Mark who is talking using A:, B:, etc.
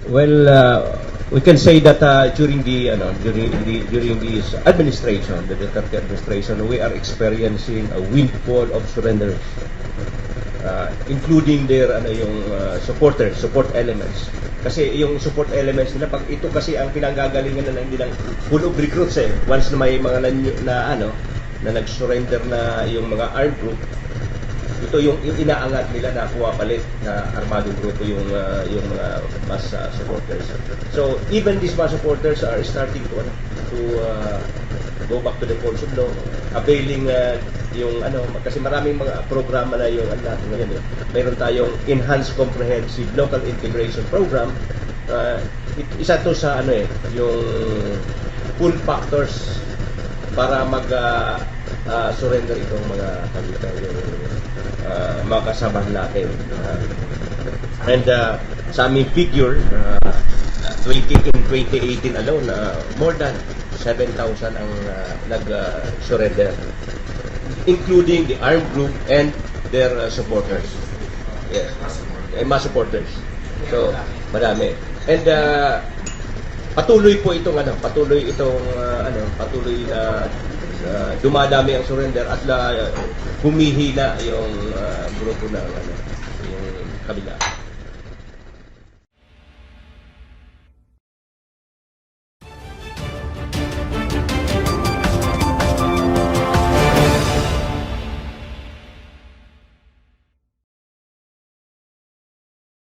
A: Well, we can say that during this administration, the Duterte administration, we are experiencing a windfall of surrenders, including their support elements. Kasi yung support elements nila, pag ito kasi ang pinanggagalingan na hindi lang full of recruits once na may mga na nag-surrender na yung mga armed group, ito yung inaangat nila na puwapalit na armadong grupo yung mga mass supporters. So even these mass supporters are starting to go back to the force of law, availing yung kasi maraming mga programa na yung natin ngayon. Mayroon tayong Enhanced Comprehensive Local Integration Program. Isa to sa yung pull factors para surrender itong mga mga kasamahan natin. And sa aming figure, in 2018 alone, more than 7,000 ang nag-surrender, including the armed group and their supporters. Yes, mass supporters. So, madami. And patuloy na dumadami ang surrender at humihina yung grupo ng yung kabila.